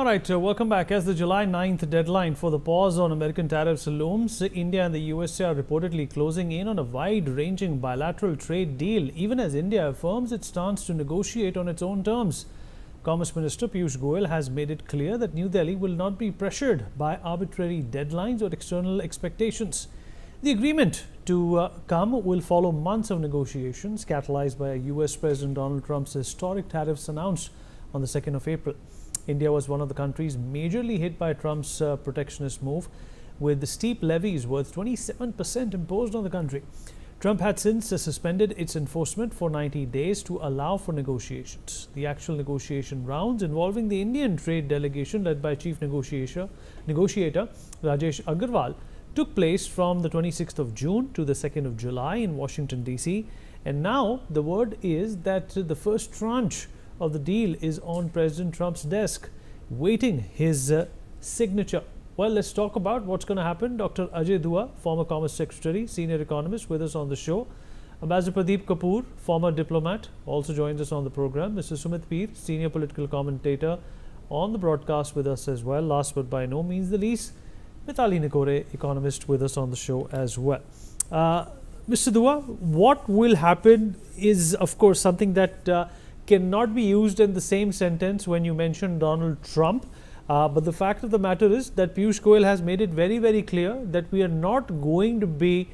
All right, welcome back. As the July 9th deadline for the pause on American tariffs looms, India and the USA are reportedly closing in on a wide-ranging bilateral trade deal, even as India affirms its stance to negotiate on its own terms. Commerce Minister Piyush Goyal has made it clear that New Delhi will not be pressured by arbitrary deadlines or external expectations. The agreement to come will follow months of negotiations catalyzed by US President Donald Trump's historic tariffs announced on the 2nd of April. India was one of the countries majorly hit by Trump's protectionist move, with the steep levies worth 27% imposed on the country. Trump had since suspended its enforcement for 90 days to allow for negotiations. The actual negotiation rounds involving the Indian trade delegation led by Chief Negotiator Rajesh Agarwal took place from the 26th of June to the 2nd of July in Washington, D.C. And now the word is that the first tranche of the deal is on President Trump's desk, waiting his signature. Well, let's talk about what's going to happen. Dr. Ajay Dua, former Commerce Secretary, senior economist, with us on the show. Ambassador Pradeep Kapoor, former diplomat, also joins us on the program. Mr. Sumit Peer, senior political commentator, on the broadcast with us as well. Last but by no means the least, Mithali Nikore, economist, with us on the show as well. Mr. Dua, what will happen is, of course, something that cannot be used in the same sentence when you mention Donald Trump. But the fact of the matter is that Piyush Goyal has made it very, very clear that we are not going to be,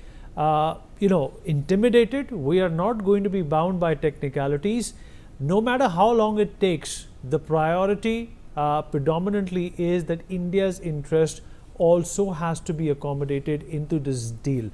intimidated. We are not going to be bound by technicalities. No matter how long it takes, the priority predominantly is that India's interest also has to be accommodated into this deal.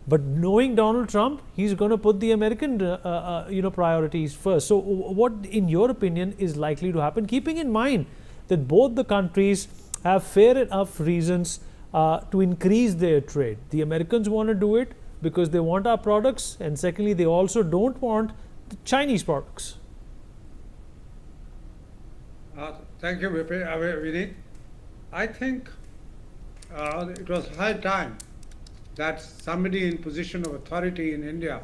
But knowing Donald Trump, he's going to put the American, priorities first. So what, in your opinion, is likely to happen, keeping in mind that both the countries have fair enough reasons to increase their trade? The Americans want to do it because they want our products, and secondly, they also don't want the Chinese products. Thank you, Vinit. I think it was high time that somebody in position of authority in India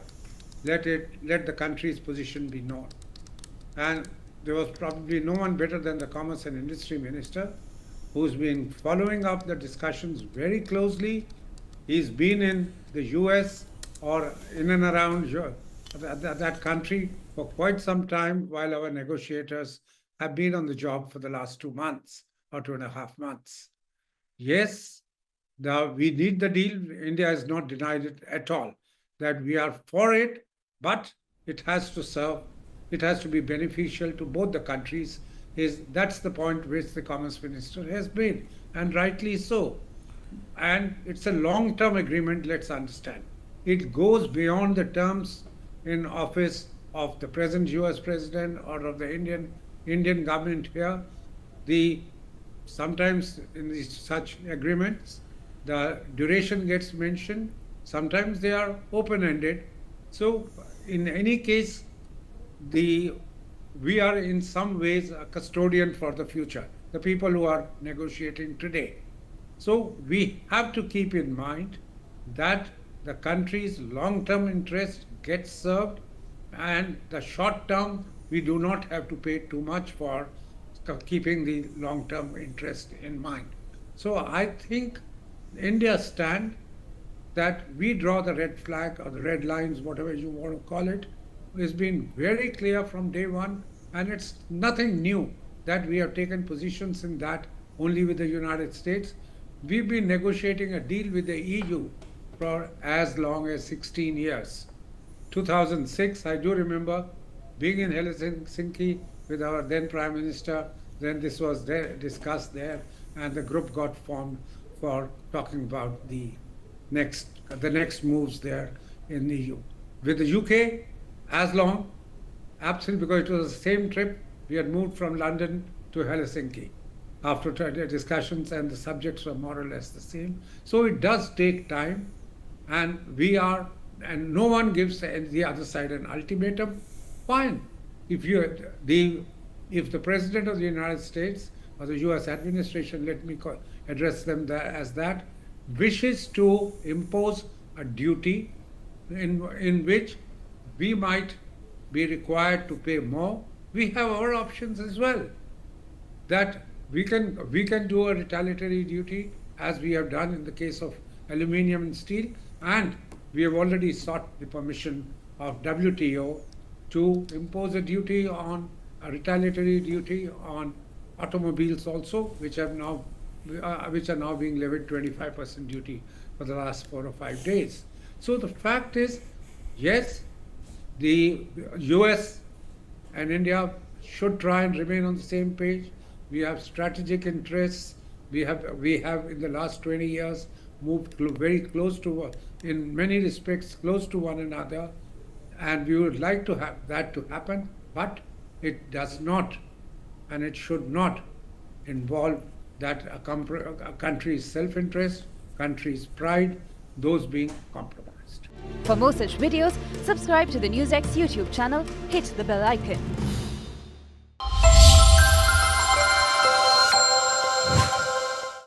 let the country's position be known. And there was probably no one better than the Commerce and Industry Minister, who's been following up the discussions very closely. He's been in the US or in and around that country for quite some time, while our negotiators have been on the job for the last 2 months or 2.5 months. Yes, we need the deal. India has not denied it at all, that we are for it, but it has to serve, it has to be beneficial to both the countries. That's the point which the Commerce Minister has made, and rightly so. And it's a long-term agreement, let's understand. It goes beyond the terms in office of the present US President or of the Indian government here. Sometimes in such agreements, the duration gets mentioned. Sometimes they are open-ended. So in any case, we are in some ways a custodian for the future, the people who are negotiating today. So we have to keep in mind that the country's long-term interest gets served, and the short-term, we do not have to pay too much for keeping the long-term interest in mind. So I think India's stand that we draw the red flag or the red lines, whatever you want to call it, has been very clear from day one, and it's nothing new that we have taken positions in that only with the United States. We've been negotiating a deal with the EU for as long as 16 years. 2006, I do remember being in Helsinki with our then Prime Minister. Then this was discussed there, and the group got formed for talking about the next moves there in the EU. With the UK, as long, absolutely, because it was the same trip, we had moved from London to Helsinki after discussions, and the subjects were more or less the same. So it does take time, and no one gives the other side an ultimatum. Fine. If the President of the United States or the US administration, let me address them as that, wishes to impose a duty in which we might be required to pay more, we have our options as well. That we can do a retaliatory duty as we have done in the case of aluminium and steel, and we have already sought the permission of WTO to impose a duty on a retaliatory duty on automobiles also, which are now being levied 25% duty for the last 4 or 5 days. So the fact is, yes, the US and India should try and remain on the same page. We have strategic interests. We have in the last 20 years moved very close to, in many respects, close to one another, and we would like to have that to happen, but it does not, and it should not involve that a country's self-interest, country's pride, those being compromised. For more such videos, subscribe to the NewsX YouTube channel, hit the bell icon.